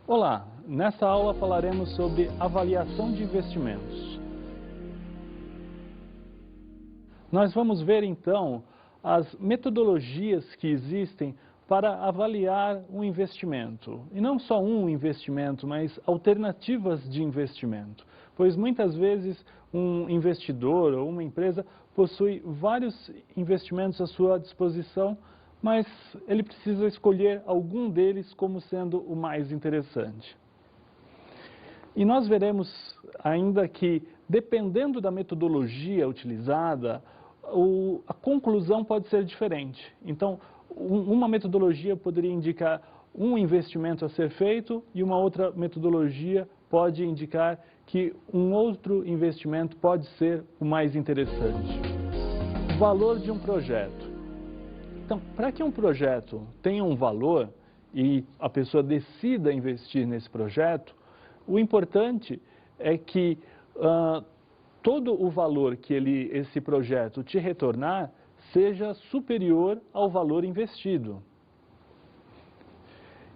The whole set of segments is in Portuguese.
Olá, nessa aula falaremos sobre avaliação de investimentos. Nós vamos ver então as metodologias que existem para avaliar um investimento. E não só um investimento, mas alternativas de investimento. Pois muitas vezes um investidor ou uma empresa possui vários investimentos à sua disposição, mas ele precisa escolher algum deles como sendo o mais interessante. E nós veremos ainda que, dependendo da metodologia utilizada, a conclusão pode ser diferente. Então, uma metodologia poderia indicar um investimento a ser feito e uma outra metodologia pode indicar que um outro investimento pode ser o mais interessante. O valor de um projeto. Então, para que um projeto tenha um valor e a pessoa decida investir nesse projeto, o importante é que todo o valor que esse projeto te retornar seja superior ao valor investido.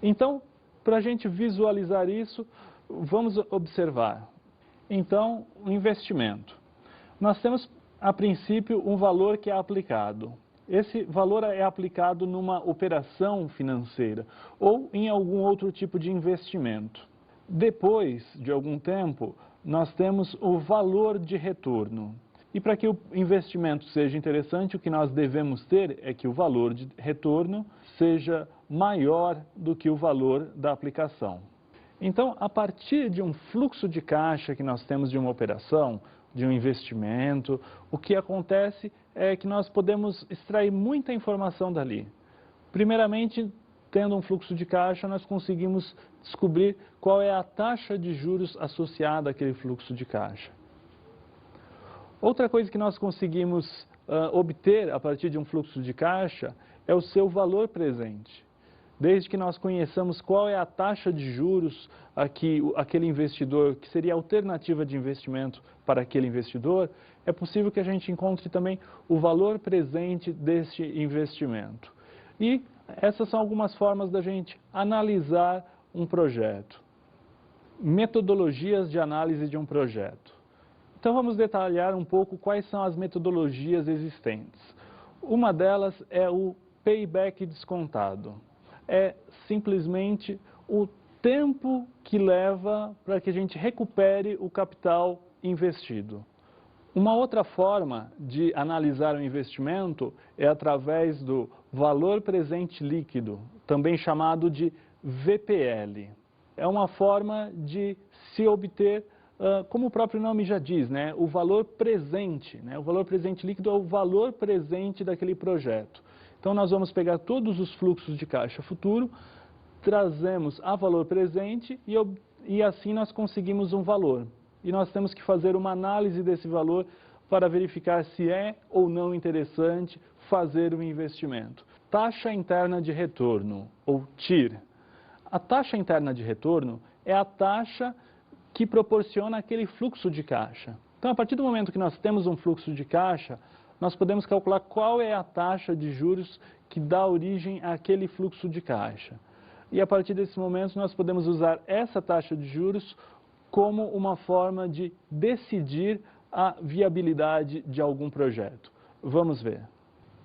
Então, para a gente visualizar isso, vamos observar. Então, o investimento. Nós temos, a princípio, um valor que é aplicado. Esse valor é aplicado numa operação financeira ou em algum outro tipo de investimento. Depois de algum tempo, nós temos o valor de retorno. E para que o investimento seja interessante, o que nós devemos ter é que o valor de retorno seja maior do que o valor da aplicação. Então, a partir de um fluxo de caixa que nós temos de uma operação, de um investimento, o que acontece é que nós podemos extrair muita informação dali. Primeiramente, tendo um fluxo de caixa, nós conseguimos descobrir qual é a taxa de juros associada àquele fluxo de caixa. Outra coisa que nós conseguimos obter a partir de um fluxo de caixa é o seu valor presente. Desde que nós conheçamos qual é a taxa de juros aquele investidor, que seria a alternativa de investimento para aquele investidor, é possível que a gente encontre também o valor presente deste investimento. E essas são algumas formas da gente analisar um projeto. Metodologias de análise de um projeto. Então vamos detalhar um pouco quais são as metodologias existentes. Uma delas é o payback descontado. É simplesmente o tempo que leva para que a gente recupere o capital investido. Uma outra forma de analisar o investimento é através do valor presente líquido, também chamado de VPL. É uma forma de se obter, como o próprio nome já diz, né, o valor presente. Né, o valor presente líquido é o valor presente daquele projeto. Então, nós vamos pegar todos os fluxos de caixa futuro, trazemos a valor presente e assim nós conseguimos um valor. E nós temos que fazer uma análise desse valor para verificar se é ou não interessante fazer um investimento. Taxa interna de retorno, ou TIR. A taxa interna de retorno é a taxa que proporciona aquele fluxo de caixa. Então, a partir do momento que nós temos um fluxo de caixa, nós podemos calcular qual é a taxa de juros que dá origem àquele fluxo de caixa. E a partir desse momento nós podemos usar essa taxa de juros como uma forma de decidir a viabilidade de algum projeto. Vamos ver.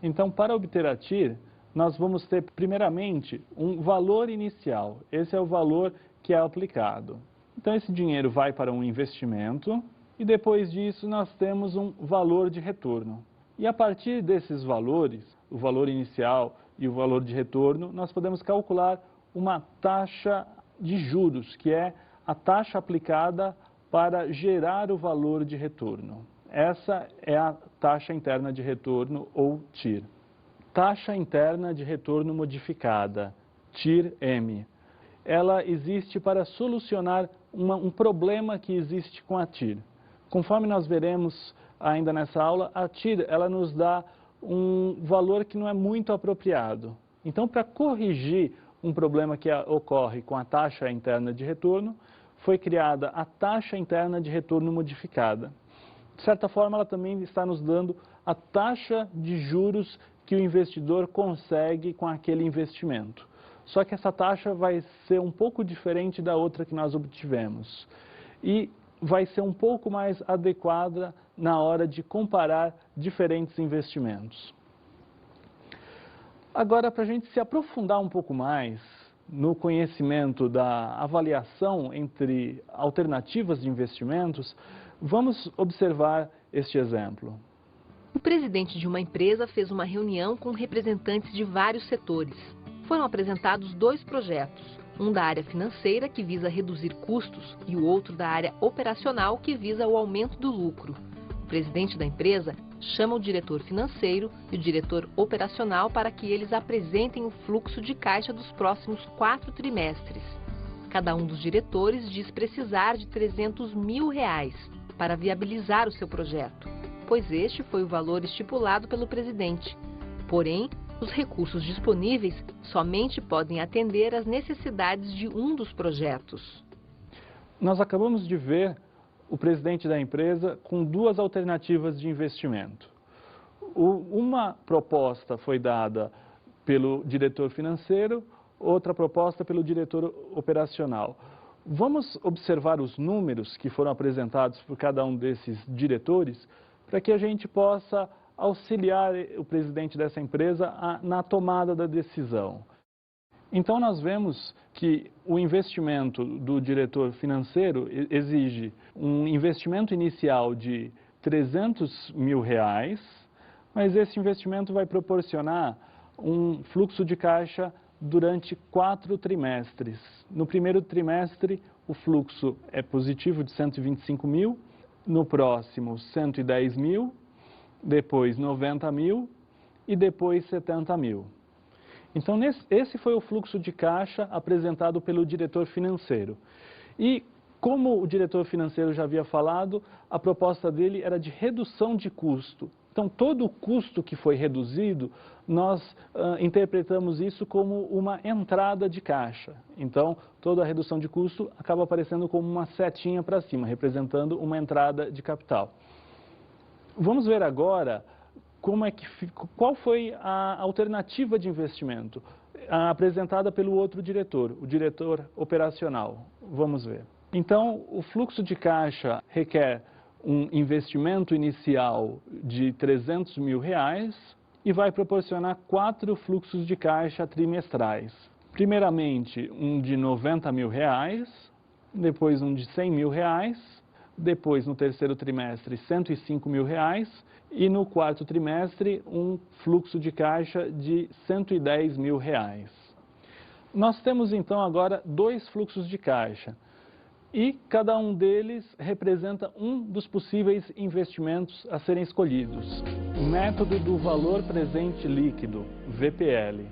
Então, para obter a TIR, nós vamos ter primeiramente um valor inicial. Esse é o valor que é aplicado. Então, esse dinheiro vai para um investimento e depois disso nós temos um valor de retorno. E a partir desses valores, o valor inicial e o valor de retorno, nós podemos calcular uma taxa de juros, que é a taxa aplicada para gerar o valor de retorno. Essa é a taxa interna de retorno, ou TIR. Taxa interna de retorno modificada, TIR-M. Ela existe para solucionar um problema que existe com a TIR. Conforme nós veremos ainda nessa aula, a TIR ela nos dá um valor que não é muito apropriado. Então, para corrigir um problema que ocorre com a taxa interna de retorno, foi criada a taxa interna de retorno modificada. De certa forma, ela também está nos dando a taxa de juros que o investidor consegue com aquele investimento. só que essa taxa vai ser um pouco diferente da outra que nós obtivemos. E vai ser um pouco mais adequada na hora de comparar diferentes investimentos. Agora, para a gente se aprofundar um pouco mais no conhecimento da avaliação entre alternativas de investimentos, vamos observar este exemplo. O presidente de uma empresa fez uma reunião com representantes de vários setores. Foram apresentados 2 projetos, um da área financeira, que visa reduzir custos, e o outro da área operacional, que visa o aumento do lucro. O presidente da empresa chama o diretor financeiro e o diretor operacional para que eles apresentem o fluxo de caixa dos próximos 4 trimestres. Cada um dos diretores diz precisar de R$300 mil para viabilizar o seu projeto, pois este foi o valor estipulado pelo presidente. Porém, os recursos disponíveis somente podem atender às necessidades de um dos projetos. Nós acabamos de ver o presidente da empresa com 2 alternativas de investimento. Uma proposta foi dada pelo diretor financeiro, outra proposta pelo diretor operacional. Vamos observar os números que foram apresentados por cada um desses diretores para que a gente possa auxiliar o presidente dessa empresa na tomada da decisão. Então, nós vemos que o investimento do diretor financeiro exige um investimento inicial de R$300 mil, mas esse investimento vai proporcionar um fluxo de caixa durante 4 trimestres. No primeiro trimestre, o fluxo é positivo de R$125 mil, no próximo R$110 mil, depois R$90 mil e depois R$70 mil. Então, esse foi o fluxo de caixa apresentado pelo diretor financeiro. E, como o diretor financeiro já havia falado, a proposta dele era de redução de custo. Então, todo o custo que foi reduzido, nós interpretamos isso como uma entrada de caixa. Então, toda a redução de custo acaba aparecendo como uma setinha para cima, representando uma entrada de capital. Vamos ver agora qual foi a alternativa de investimento apresentada pelo outro diretor, o diretor operacional. Vamos ver. Então, o fluxo de caixa requer um investimento inicial de R$300 mil e vai proporcionar 4 fluxos de caixa trimestrais. Primeiramente, um de R$90 mil, depois um de R$100 mil, depois no terceiro trimestre R$105 mil e no quarto trimestre um fluxo de caixa de R$110 mil. Nós temos então agora 2 fluxos de caixa e cada um deles representa um dos possíveis investimentos a serem escolhidos. O método do valor presente líquido, VPL.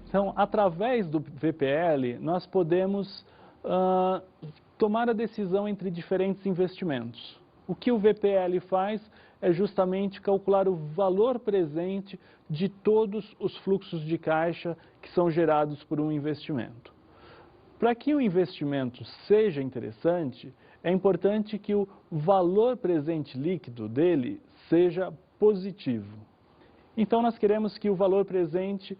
Então, através do VPL, nós podemos tomar a decisão entre diferentes investimentos. O que o VPL faz é justamente calcular o valor presente de todos os fluxos de caixa que são gerados por um investimento. Para que o investimento seja interessante, é importante que o valor presente líquido dele seja positivo. Então, nós queremos que o valor presente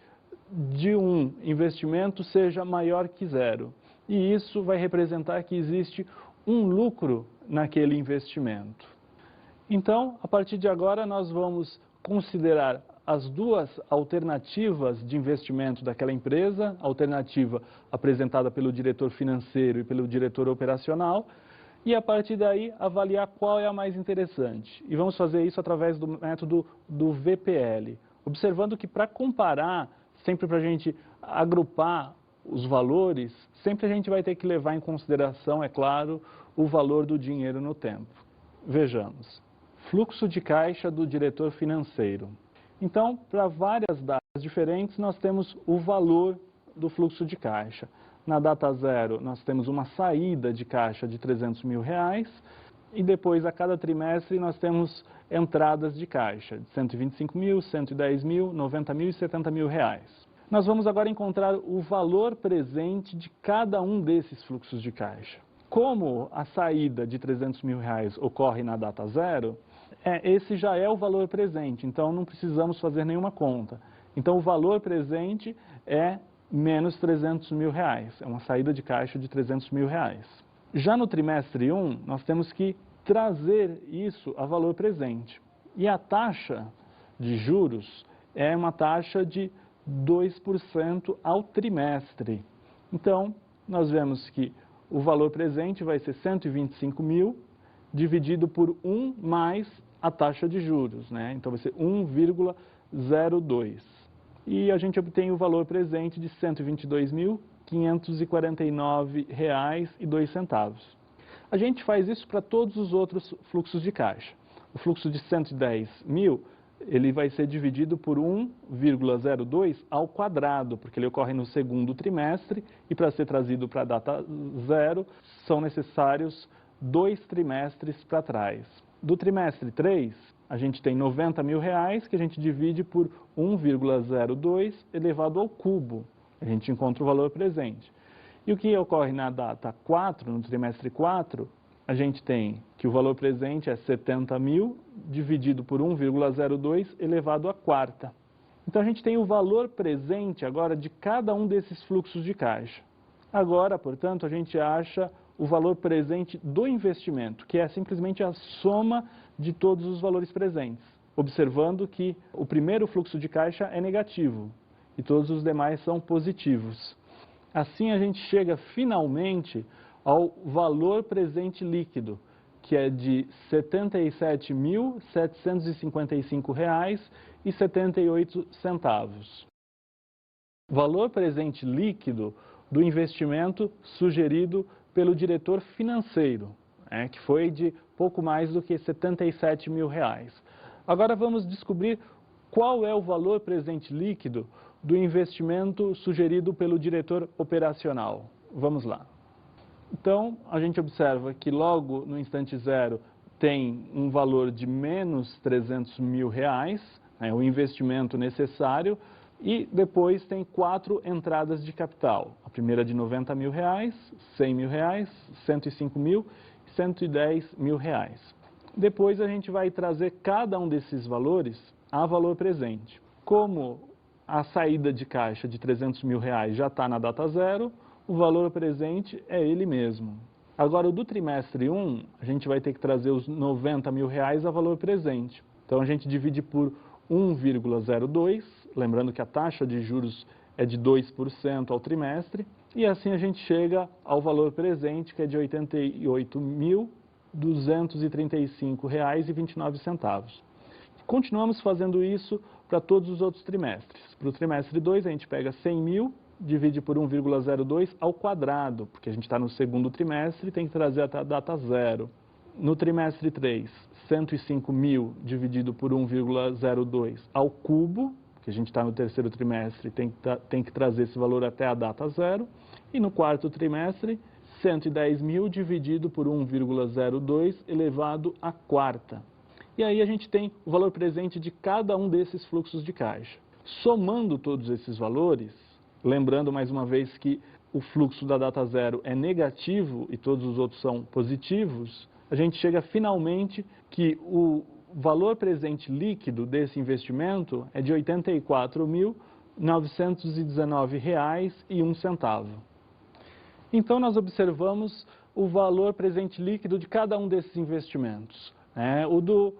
de um investimento seja maior que 0. E isso vai representar que existe um lucro naquele investimento. Então, a partir de agora, nós vamos considerar as 2 alternativas de investimento daquela empresa, a alternativa apresentada pelo diretor financeiro e pelo diretor operacional, e a partir daí avaliar qual é a mais interessante. E vamos fazer isso através do método do VPL, observando que para comparar, sempre para a gente agrupar os valores, sempre a gente vai ter que levar em consideração, é claro, o valor do dinheiro no tempo. Vejamos. Fluxo de caixa do diretor financeiro. Então, para várias datas diferentes, nós temos o valor do fluxo de caixa. Na data 0, nós temos uma saída de caixa de R$300 mil e depois, a cada trimestre, nós temos entradas de caixa de R$125 mil, R$110 mil, R$90 mil e R$70 mil. Nós vamos agora encontrar o valor presente de cada um desses fluxos de caixa. Como a saída de R$300 mil ocorre na data 0, esse já é o valor presente, então não precisamos fazer nenhuma conta. Então o valor presente é menos R$300 mil. É uma saída de caixa de R$300 mil. Já no trimestre 1, nós temos que trazer isso a valor presente. E a taxa de juros é uma taxa de 2% ao trimestre. Então, nós vemos que o valor presente vai ser 125 mil dividido por 1 mais a taxa de juros, né? Então vai ser 1,02. E a gente obtém o valor presente de R$ 122.549,02. A gente faz isso para todos os outros fluxos de caixa. O fluxo de 110 mil, ele vai ser dividido por 1,02 ao quadrado, porque ele ocorre no segundo trimestre e para ser trazido para a data zero, são necessários 2 trimestres para trás. Do trimestre 3, a gente tem R$ 90 mil que a gente divide por 1,02 elevado ao cubo. A gente encontra o valor presente. E o que ocorre na data 4, no trimestre 4, a gente tem que o valor presente é 70 mil dividido por 1,02 elevado à quarta. Então a gente tem o valor presente agora de cada um desses fluxos de caixa. Agora, portanto, a gente acha o valor presente do investimento, que é simplesmente a soma de todos os valores presentes, observando que o primeiro fluxo de caixa é negativo e todos os demais são positivos. Assim a gente chega finalmente ao valor presente líquido, que é de R$ 77.755,78. Valor presente líquido do investimento sugerido pelo diretor financeiro, que foi de pouco mais do que R$ 77 mil. Agora vamos descobrir qual é o valor presente líquido do investimento sugerido pelo diretor operacional. Vamos lá. Então, a gente observa que logo no instante zero tem um valor de menos R$ 300 mil, o investimento necessário, e depois tem 4 entradas de capital. A primeira de R$ 90 mil, R$ 100 mil, R$ 105 mil e R$ 110 mil. Depois a gente vai trazer cada um desses valores a valor presente. Como a saída de caixa de R$ 300 mil já está na data zero, o valor presente é ele mesmo. Agora, o do trimestre 1, a gente vai ter que trazer os R$ 90 mil a valor presente. Então, a gente divide por 1,02, lembrando que a taxa de juros é de 2% ao trimestre, e assim a gente chega ao valor presente, que é de R$ 88.235,29. Continuamos fazendo isso para todos os outros trimestres. Para o trimestre 2, a gente pega 100 mil, divide por 1,02 ao quadrado, porque a gente está no segundo trimestre e tem que trazer até a data zero. No trimestre 3, 105 mil dividido por 1,02 ao cubo, que a gente está no terceiro trimestre, tem que trazer esse valor até a data zero. E no quarto trimestre, 110 mil dividido por 1,02 elevado à quarta. E aí a gente tem o valor presente de cada um desses fluxos de caixa. Somando todos esses valores, lembrando mais uma vez que o fluxo da data zero é negativo e todos os outros são positivos, a gente chega finalmente que o valor presente líquido desse investimento é de R$ 84.919,01. Então, nós observamos o valor presente líquido de cada um desses investimentos. O do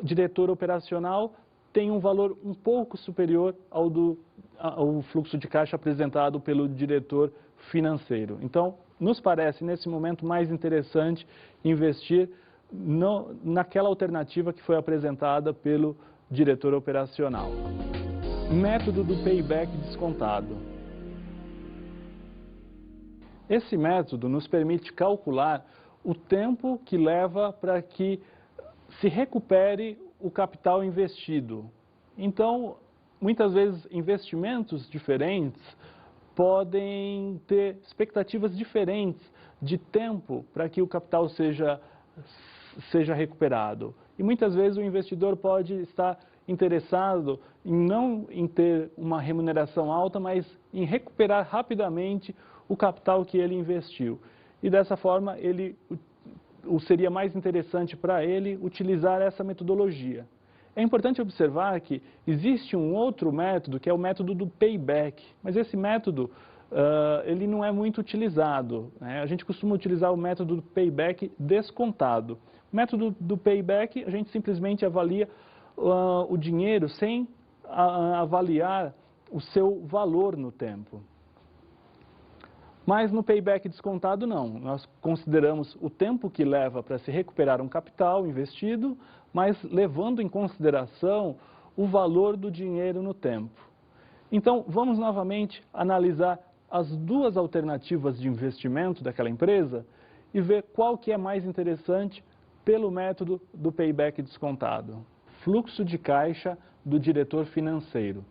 diretor operacional tem um valor um pouco superior ao fluxo de caixa apresentado pelo diretor financeiro. Então, nos parece, nesse momento, mais interessante investir naquela alternativa que foi apresentada pelo diretor operacional. Método do payback descontado. Esse método nos permite calcular o tempo que leva para que se recupere o capital investido. Então, muitas vezes, investimentos diferentes podem ter expectativas diferentes de tempo para que o capital seja recuperado. E muitas vezes o investidor pode estar interessado não em ter uma remuneração alta, mas em recuperar rapidamente o capital que ele investiu. E dessa forma, seria mais interessante para ele utilizar essa metodologia. É importante observar que existe um outro método, que é o método do payback, mas esse método ele não é muito utilizado, né? A gente costuma utilizar o método do payback descontado. O método do payback, a gente simplesmente avalia o dinheiro sem avaliar o seu valor no tempo. Mas no payback descontado não, nós consideramos o tempo que leva para se recuperar um capital investido, mas levando em consideração o valor do dinheiro no tempo. Então vamos novamente analisar as duas alternativas de investimento daquela empresa e ver qual que é mais interessante pelo método do payback descontado. Fluxo de caixa do diretor financeiro.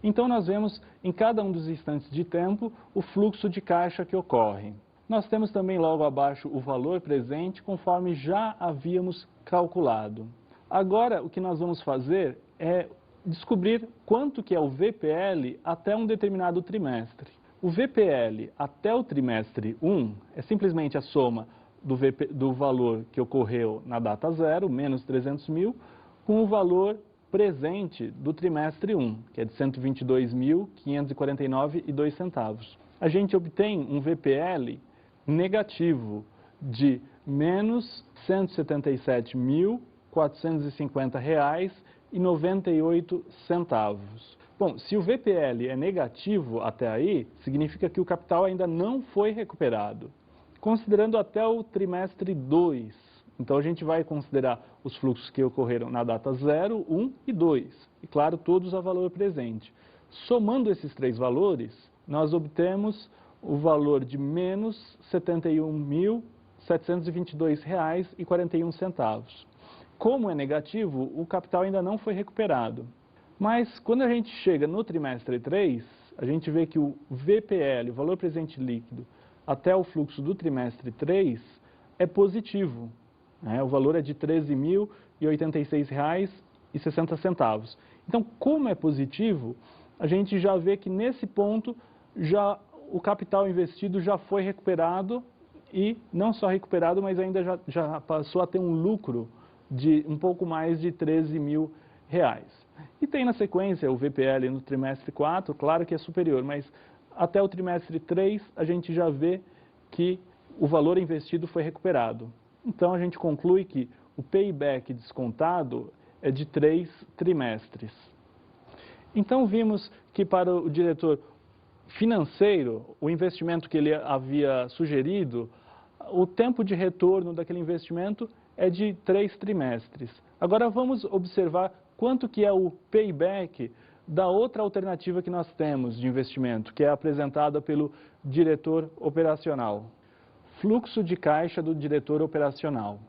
Então nós vemos em cada um dos instantes de tempo o fluxo de caixa que ocorre. Nós temos também logo abaixo o valor presente conforme já havíamos calculado. Agora o que nós vamos fazer é descobrir quanto que é o VPL até um determinado trimestre. O VPL até o trimestre 1 é simplesmente a soma do valor que ocorreu na data 0, menos 300 mil, com o valor presente do trimestre 1, que é de R$ 122.549,02. A gente obtém um VPL negativo de menos R$ 177.450,98. Bom, se o VPL é negativo até aí, significa que o capital ainda não foi recuperado. Considerando até o trimestre 2, então a gente vai considerar os fluxos que ocorreram na data 0, 1 e 2. E claro, todos a valor presente. Somando esses três valores, nós obtemos o valor de menos R$ 71.722,41. Como é negativo, o capital ainda não foi recuperado. Mas quando a gente chega no trimestre 3, a gente vê que o VPL, o valor presente líquido, até o fluxo do trimestre 3 é positivo. O valor é de R$ 13.086,60. Então, como é positivo, a gente já vê que nesse ponto o capital investido já foi recuperado e não só recuperado, mas ainda já passou a ter um lucro de um pouco mais de R$ 13 mil. E tem na sequência o VPL no trimestre 4, claro que é superior, mas até o trimestre 3 a gente já vê que o valor investido foi recuperado. Então, a gente conclui que o payback descontado é de 3 trimestres. Então, vimos que para o diretor financeiro, o investimento que ele havia sugerido, o tempo de retorno daquele investimento é de 3 trimestres. Agora, vamos observar quanto que é o payback da outra alternativa que nós temos de investimento, que é apresentada pelo diretor operacional. Fluxo de caixa do diretor operacional.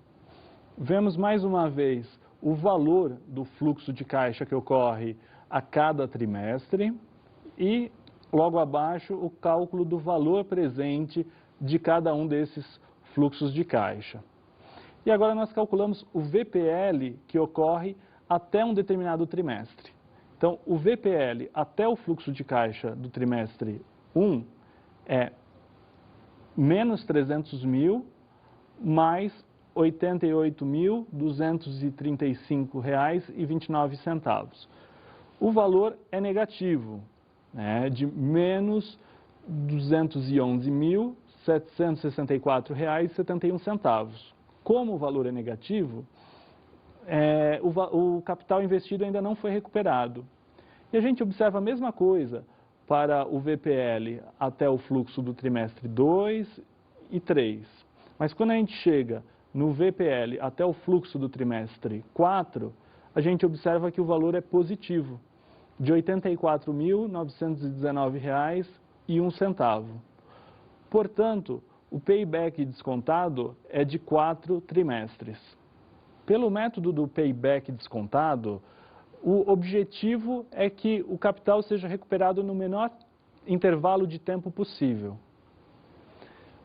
Vemos mais uma vez o valor do fluxo de caixa que ocorre a cada trimestre e, logo abaixo, o cálculo do valor presente de cada um desses fluxos de caixa. E agora nós calculamos o VPL que ocorre até um determinado trimestre. Então, o VPL até o fluxo de caixa do trimestre 1 é menos 300 mil, mais R$ 88.235,29. O valor é negativo, de menos R$ 211.764,71. Como o valor é negativo, o capital investido ainda não foi recuperado. E a gente observa a mesma coisa para o VPL até o fluxo do trimestre 2 e 3. Mas quando a gente chega no VPL até o fluxo do trimestre 4, a gente observa que o valor é positivo, de R$ 84.919,01. Portanto, o payback descontado é de 4 trimestres. Pelo método do payback descontado, o objetivo é que o capital seja recuperado no menor intervalo de tempo possível.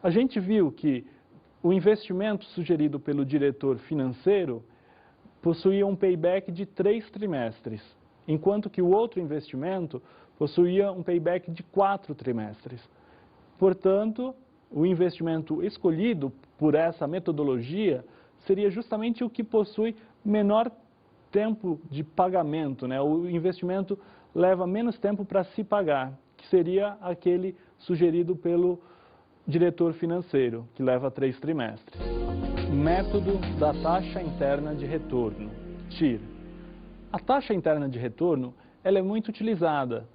A gente viu que o investimento sugerido pelo diretor financeiro possuía um payback de 3 trimestres, enquanto que o outro investimento possuía um payback de 4 trimestres. Portanto, o investimento escolhido por essa metodologia seria justamente o que possui menor tempo de pagamento, né? O investimento leva menos tempo para se pagar, que seria aquele sugerido pelo diretor financeiro, que leva 3 trimestres. Método da taxa interna de retorno, TIR. A taxa interna de retorno, ela é muito utilizada.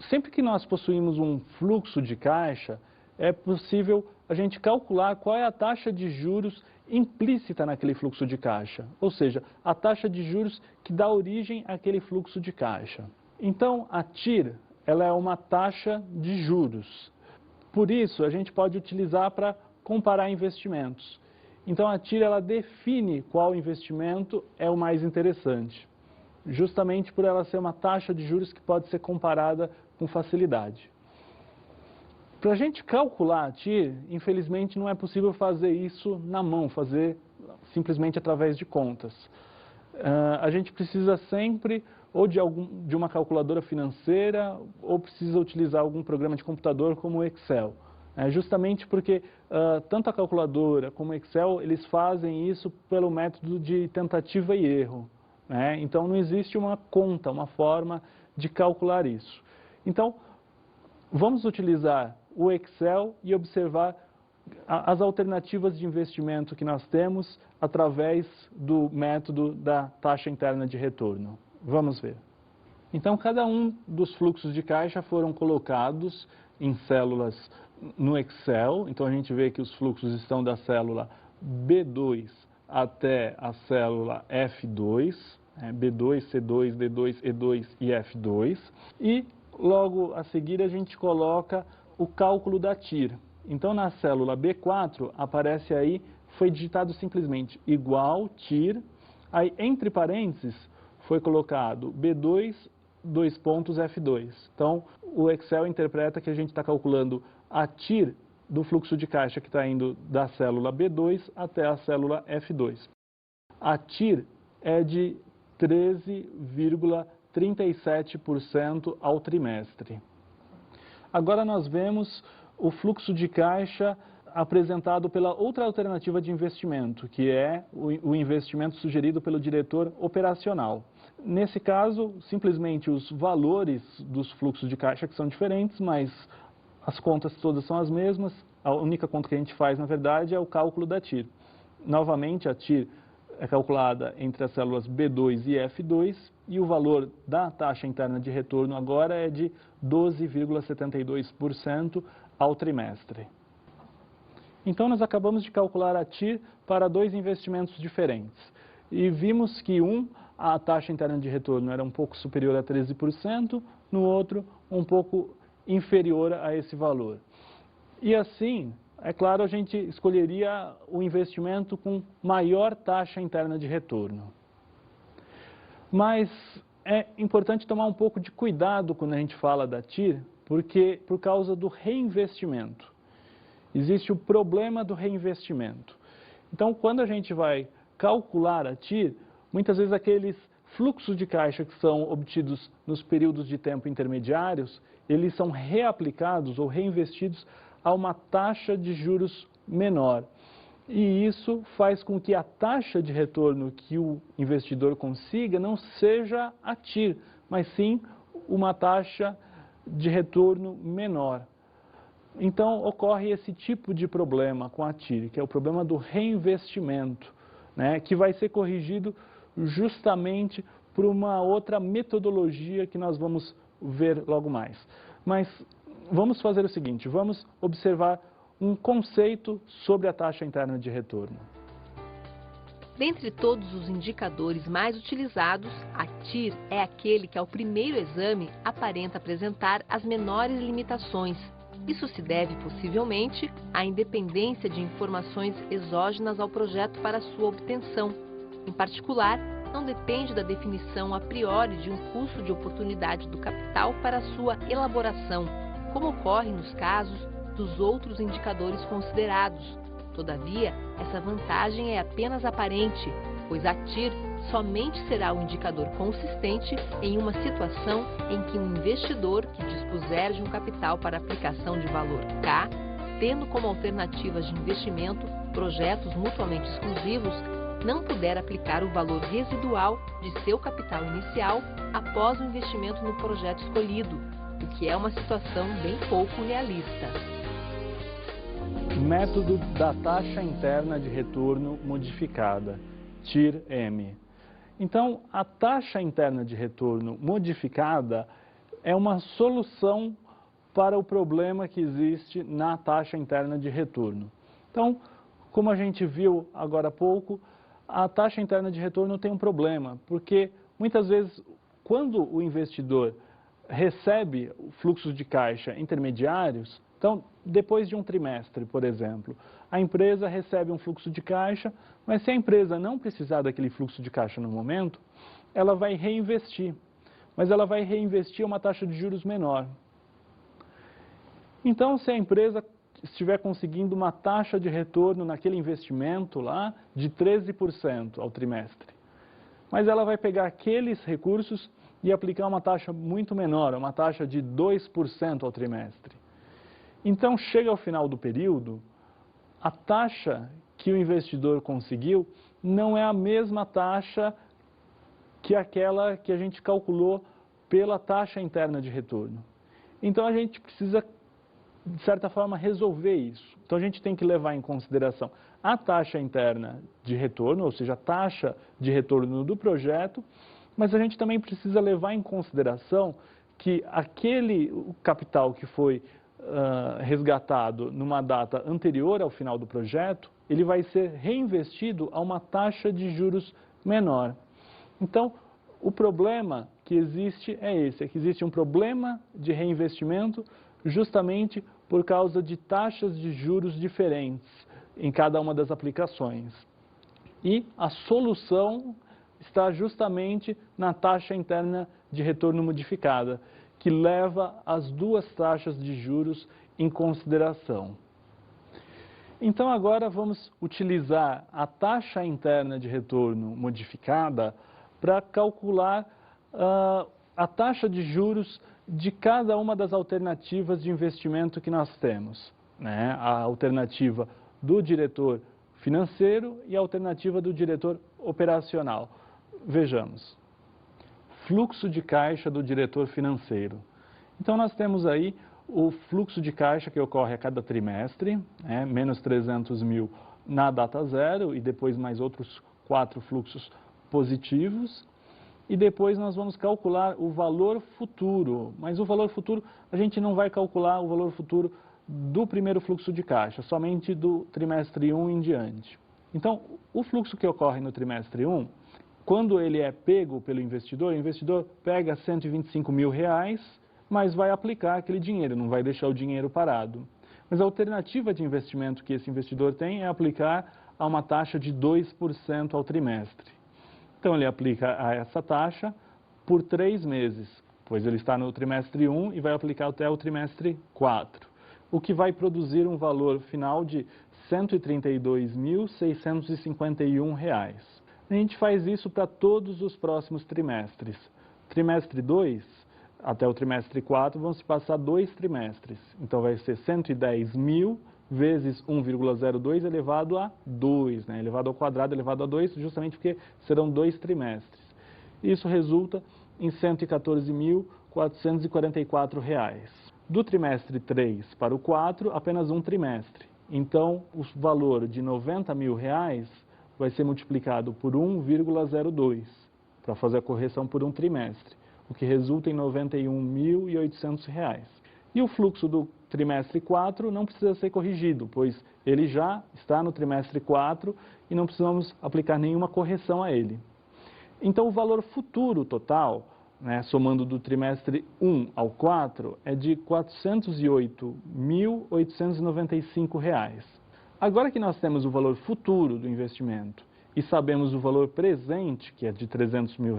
Sempre que nós possuímos um fluxo de caixa, é possível a gente calcular qual é a taxa de juros implícita naquele fluxo de caixa, ou seja, a taxa de juros que dá origem àquele fluxo de caixa. Então, a TIR, ela é uma taxa de juros. Por isso, a gente pode utilizar para comparar investimentos. Então, a TIR, ela define qual investimento é o mais interessante, justamente por ela ser uma taxa de juros que pode ser comparada com facilidade. Para a gente calcular a TIR, infelizmente não é possível fazer isso na mão, fazer simplesmente através de contas. A gente precisa sempre ou de uma calculadora financeira ou precisa utilizar algum programa de computador como o Excel. Justamente porque tanto a calculadora como o Excel, eles fazem isso pelo método de tentativa e erro. Então não existe uma conta, uma forma de calcular isso. Então, vamos utilizar o Excel e observar as alternativas de investimento que nós temos através do método da taxa interna de retorno. Vamos ver. Então, cada um dos fluxos de caixa foram colocados em células no Excel. Então, a gente vê que os fluxos estão da célula B2 até a célula F2, B2, C2, D2, E2 e F2. E logo a seguir a gente coloca o cálculo da TIR. Então na célula B4 aparece aí, foi digitado simplesmente igual TIR, aí entre parênteses foi colocado B2, 2 pontos F2. Então o Excel interpreta que a gente está calculando a TIR do fluxo de caixa que está indo da célula B2 até a célula F2. A TIR é de 13,37% ao trimestre. Agora nós vemos o fluxo de caixa apresentado pela outra alternativa de investimento, que é o investimento sugerido pelo diretor operacional. Nesse caso, simplesmente os valores dos fluxos de caixa que são diferentes, mas as contas todas são as mesmas. A única conta que a gente faz, na verdade, é o cálculo da TIR. Novamente, a TIR é calculada entre as células B2 e F2 e o valor da taxa interna de retorno agora é de 12,72% ao trimestre. Então, nós acabamos de calcular a TIR para 2 investimentos diferentes e vimos que a taxa interna de retorno era um pouco superior a 13%, no outro um pouco inferior a esse valor. E assim, é claro, a gente escolheria o investimento com maior taxa interna de retorno. Mas é importante tomar um pouco de cuidado quando a gente fala da TIR, porque por causa do reinvestimento. Existe o problema do reinvestimento. Então, quando a gente vai calcular a TIR, muitas vezes aqueles fluxos de caixa que são obtidos nos períodos de tempo intermediários, eles são reaplicados ou reinvestidos a uma taxa de juros menor. E isso faz com que a taxa de retorno que o investidor consiga não seja a TIR, mas sim uma taxa de retorno menor. Então, ocorre esse tipo de problema com a TIR, que é o problema do reinvestimento, que vai ser corrigido justamente por uma outra metodologia que nós vamos ver logo mais. Mas vamos fazer o seguinte, vamos observar um conceito sobre a taxa interna de retorno. Dentre todos os indicadores mais utilizados, a TIR é aquele que ao primeiro exame aparenta apresentar as menores limitações. Isso se deve possivelmente à independência de informações exógenas ao projeto para sua obtenção. Em particular, não depende da definição a priori de um custo de oportunidade do capital para sua elaboração, como ocorre nos casos dos outros indicadores considerados. Todavia, essa vantagem é apenas aparente, pois a TIR somente será um indicador consistente em uma situação em que um investidor que dispuser de um capital para aplicação de valor K, tendo como alternativas de investimento projetos mutuamente exclusivos, não puder aplicar o valor residual de seu capital inicial após o investimento no projeto escolhido, o que é uma situação bem pouco realista. Método da taxa interna de retorno modificada, TIR-M. Então, a taxa interna de retorno modificada é uma solução para o problema que existe na taxa interna de retorno. Então, como a gente viu agora há pouco, a taxa interna de retorno tem um problema, porque muitas vezes, quando o investidor recebe fluxos de caixa intermediários, então, depois de um trimestre, por exemplo, a empresa recebe um fluxo de caixa, mas se a empresa não precisar daquele fluxo de caixa no momento, ela vai reinvestir, mas ela vai reinvestir a uma taxa de juros menor. Então, se a empresa estiver conseguindo uma taxa de retorno naquele investimento lá de 13% ao trimestre, mas ela vai pegar aqueles recursos e aplicar uma taxa muito menor, uma taxa de 2% ao trimestre. Então, chega ao final do período, a taxa que o investidor conseguiu não é a mesma taxa que aquela que a gente calculou pela taxa interna de retorno. Então, a gente precisa, de certa forma, resolver isso. Então, a gente tem que levar em consideração a taxa interna de retorno, ou seja, a taxa de retorno do projeto, mas a gente também precisa levar em consideração que aquele capital que foi resgatado numa data anterior ao final do projeto, ele vai ser reinvestido a uma taxa de juros menor. Então, o problema que existe é esse, é que existe um problema de reinvestimento justamente por causa de taxas de juros diferentes em cada uma das aplicações. E a solução está justamente na taxa interna de retorno modificada, que leva as duas taxas de juros em consideração. Então, agora vamos utilizar a taxa interna de retorno modificada para calcular a taxa de juros de cada uma das alternativas de investimento que nós temos, né? A alternativa do diretor financeiro e a alternativa do diretor operacional. Vejamos. Fluxo de caixa do diretor financeiro. Então, nós temos aí o fluxo de caixa que ocorre a cada trimestre, né, menos 300 mil na data zero e depois mais outros 4 fluxos positivos. E depois nós vamos calcular o valor futuro, mas o valor futuro, a gente não vai calcular o valor futuro do primeiro fluxo de caixa, somente do trimestre 1 em diante. Então, o fluxo que ocorre no trimestre 1, quando ele é pego pelo investidor, o investidor pega 125 mil reais, mas vai aplicar aquele dinheiro, não vai deixar o dinheiro parado. Mas a alternativa de investimento que esse investidor tem é aplicar a uma taxa de 2% ao trimestre. Então, ele aplica a essa taxa por 3 meses, pois ele está no trimestre 1 e vai aplicar até o trimestre 4, o que vai produzir um valor final de R$ 132.651. A gente faz isso para todos os próximos trimestres. Trimestre 2, até o trimestre 4, vão se passar 2 trimestres. Então, vai ser 110 mil vezes 1,02 elevado a 2, né? Elevado ao quadrado, elevado a 2, justamente porque serão 2 trimestres. Isso resulta em R$ 114.444. Do trimestre 3 para o 4, apenas um trimestre. Então, o valor de R$ 90 mil vai ser multiplicado por 1,02, para fazer a correção por um trimestre, o que resulta em R$ 91.800. E o fluxo do trimestre 4 não precisa ser corrigido, pois ele já está no trimestre 4 e não precisamos aplicar nenhuma correção a ele. Então, o valor futuro total, né, somando do trimestre 1 ao 4, é de R$ 408.895. Agora que nós temos o valor futuro do investimento e sabemos o valor presente, que é de R$ 300 mil,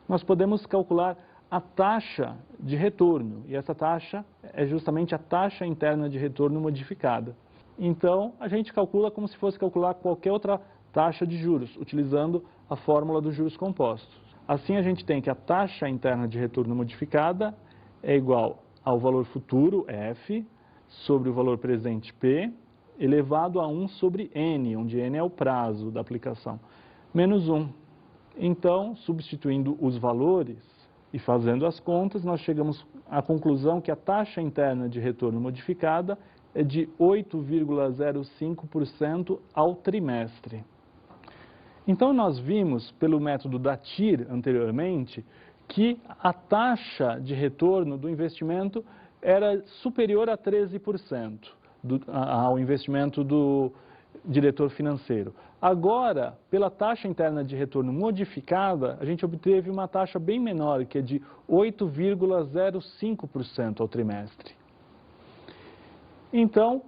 nós podemos calcular a taxa de retorno, e essa taxa é justamente a taxa interna de retorno modificada. Então, a gente calcula como se fosse calcular qualquer outra taxa de juros, utilizando a fórmula dos juros compostos. Assim, a gente tem que a taxa interna de retorno modificada é igual ao valor futuro, F, sobre o valor presente, P, elevado a 1 sobre n, onde n é o prazo da aplicação, menos 1. Então, substituindo os valores e fazendo as contas, nós chegamos à conclusão que a taxa interna de retorno modificada é de 8,05% ao trimestre. Então, nós vimos, pelo método da TIR anteriormente, que a taxa de retorno do investimento era superior a 13% ao investimento do diretor financeiro. Agora, pela taxa interna de retorno modificada, a gente obteve uma taxa bem menor, que é de 8,05% ao trimestre. Então,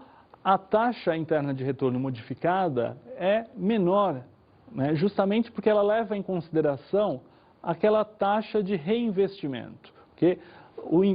a taxa interna de retorno modificada é menor, né, justamente porque ela leva em consideração aquela taxa de reinvestimento, porque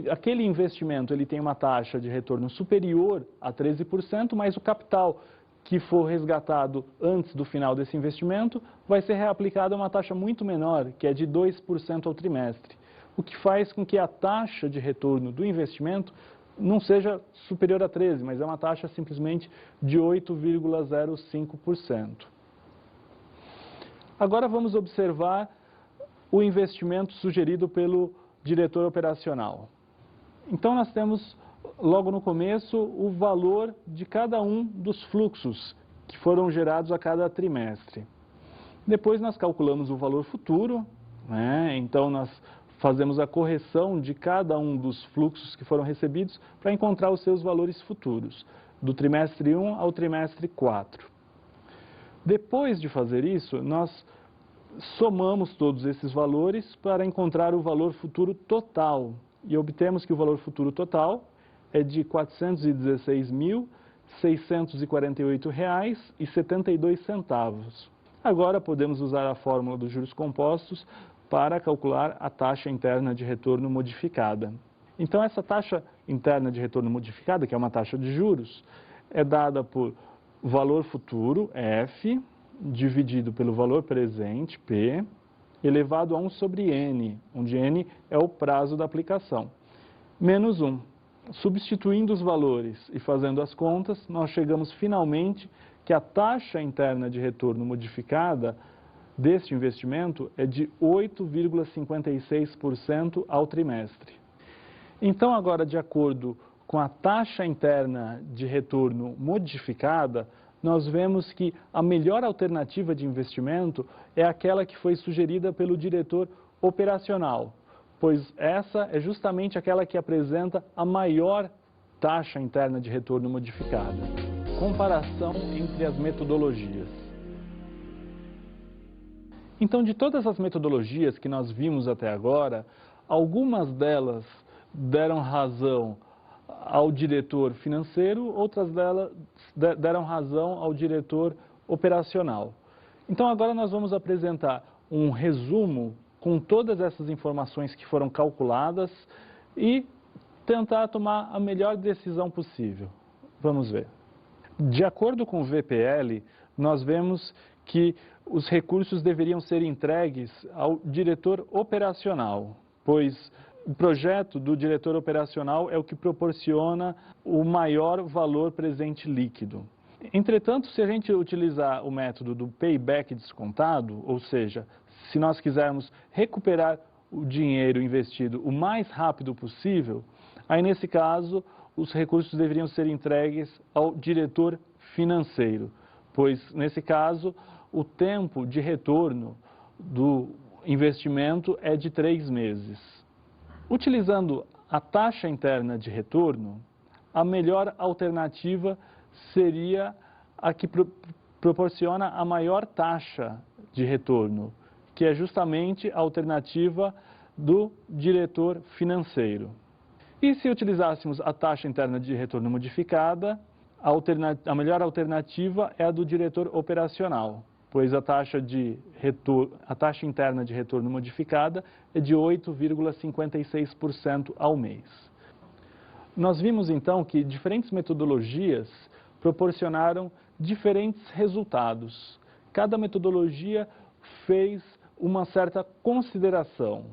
aquele investimento ele tem uma taxa de retorno superior a 13%, mas o capital que for resgatado antes do final desse investimento vai ser reaplicado a uma taxa muito menor, que é de 2% ao trimestre, o que faz com que a taxa de retorno do investimento não seja superior a 13%, mas é uma taxa simplesmente de 8,05%. Agora vamos observar o investimento sugerido pelo diretor operacional. Então nós temos logo no começo o valor de cada um dos fluxos que foram gerados a cada trimestre. Depois nós calculamos o valor futuro, né? Então nós fazemos a correção de cada um dos fluxos que foram recebidos para encontrar os seus valores futuros, do trimestre 1 ao trimestre 4. Depois de fazer isso, nós somamos todos esses valores para encontrar o valor futuro total e obtemos que o valor futuro total é de R$ 416.648,72. Agora podemos usar a fórmula dos juros compostos para calcular a taxa interna de retorno modificada. Então essa taxa interna de retorno modificada, que é uma taxa de juros, é dada por valor futuro, F, dividido pelo valor presente, P, elevado a 1 sobre N, onde N é o prazo da aplicação, menos 1. Substituindo os valores e fazendo as contas, nós chegamos finalmente que a taxa interna de retorno modificada deste investimento é de 8,56% ao trimestre. Então, agora, de acordo com a taxa interna de retorno modificada, nós vemos que a melhor alternativa de investimento é aquela que foi sugerida pelo diretor operacional, pois essa é justamente aquela que apresenta a maior taxa interna de retorno modificada. Comparação entre as metodologias. Então, de todas as metodologias que nós vimos até agora, algumas delas deram razão ao diretor financeiro, outras delas deram razão ao diretor operacional. Então agora nós vamos apresentar um resumo com todas essas informações que foram calculadas e tentar tomar a melhor decisão possível. Vamos ver. De acordo com o VPL, nós vemos que os recursos deveriam ser entregues ao diretor operacional, pois o projeto do diretor operacional é o que proporciona o maior valor presente líquido. Entretanto, se a gente utilizar o método do payback descontado, ou seja, se nós quisermos recuperar o dinheiro investido o mais rápido possível, aí nesse caso os recursos deveriam ser entregues ao diretor financeiro, pois nesse caso o tempo de retorno do investimento é de 3 meses. Utilizando a taxa interna de retorno, a melhor alternativa seria a que proporciona a maior taxa de retorno, que é justamente a alternativa do diretor financeiro. E se utilizássemos a taxa interna de retorno modificada, a melhor alternativa é a do diretor operacional, pois a taxa interna de retorno modificada é de 8,56% ao mês. Nós vimos então que diferentes metodologias proporcionaram diferentes resultados. Cada metodologia fez uma certa consideração.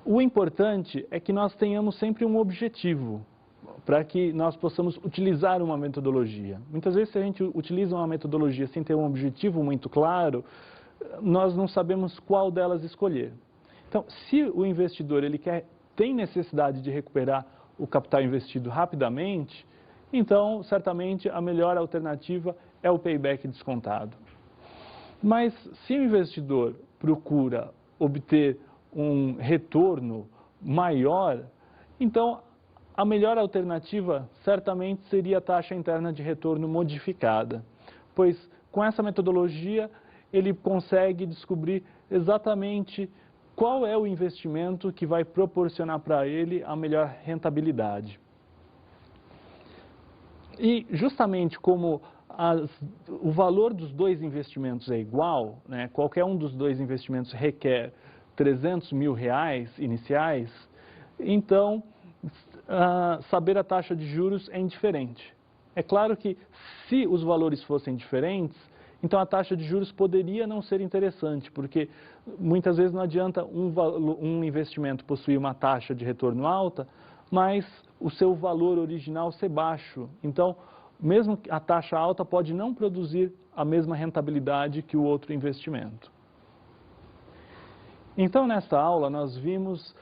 O importante é que nós tenhamos sempre um objetivo. para que nós possamos utilizar uma metodologia. Muitas vezes, se a gente utiliza uma metodologia sem ter um objetivo muito claro, nós não sabemos qual delas escolher. Então, se o investidor tem necessidade de recuperar o capital investido rapidamente, então, certamente, a melhor alternativa é o payback descontado. Mas, se o investidor procura obter um retorno maior, então, a melhor alternativa, certamente, seria a taxa interna de retorno modificada, pois, com essa metodologia, ele consegue descobrir exatamente qual é o investimento que vai proporcionar para ele a melhor rentabilidade. E justamente como o valor dos dois investimentos é igual, né, qualquer um dos dois investimentos requer R$300 mil iniciais, então saber a taxa de juros é indiferente. É claro que se os valores fossem diferentes, então a taxa de juros poderia não ser interessante, porque muitas vezes não adianta um investimento possuir uma taxa de retorno alta, mas o seu valor original ser baixo. Então, mesmo a taxa alta pode não produzir a mesma rentabilidade que o outro investimento. Então, nesta aula, nós vimos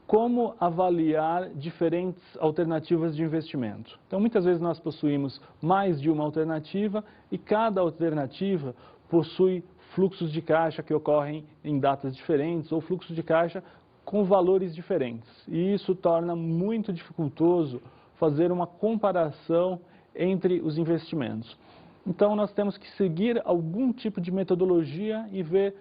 como avaliar diferentes alternativas de investimento. Então, muitas vezes nós possuímos mais de uma alternativa e cada alternativa possui fluxos de caixa que ocorrem em datas diferentes ou fluxos de caixa com valores diferentes. E isso torna muito dificultoso fazer uma comparação entre os investimentos. Então, nós temos que seguir algum tipo de metodologia e ver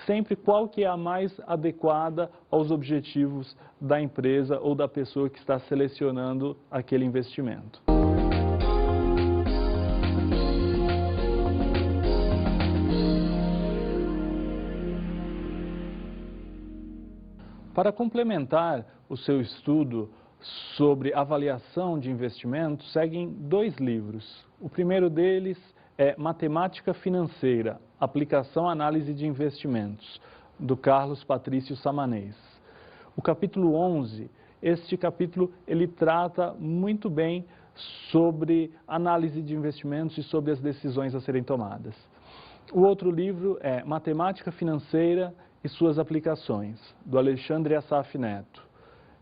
sempre qual que é a mais adequada aos objetivos da empresa ou da pessoa que está selecionando aquele investimento. Para complementar o seu estudo sobre avaliação de investimentos, seguem 2 livros. O primeiro deles é Matemática Financeira, Aplicação Análise de Investimentos, do Carlos Patrício Samanês. O capítulo 11, este capítulo ele trata muito bem sobre análise de investimentos e sobre as decisões a serem tomadas. O outro livro é Matemática Financeira e Suas Aplicações, do Alexandre Assaf Neto.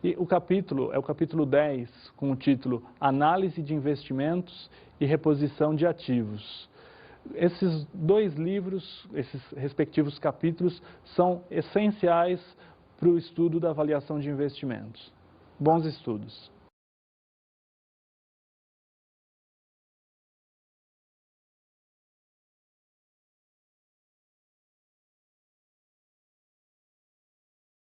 E o capítulo é o capítulo 10, com o título Análise de Investimentos e Reposição de Ativos. Esses 2 livros, esses respectivos capítulos, são essenciais para o estudo da avaliação de investimentos. Bons estudos!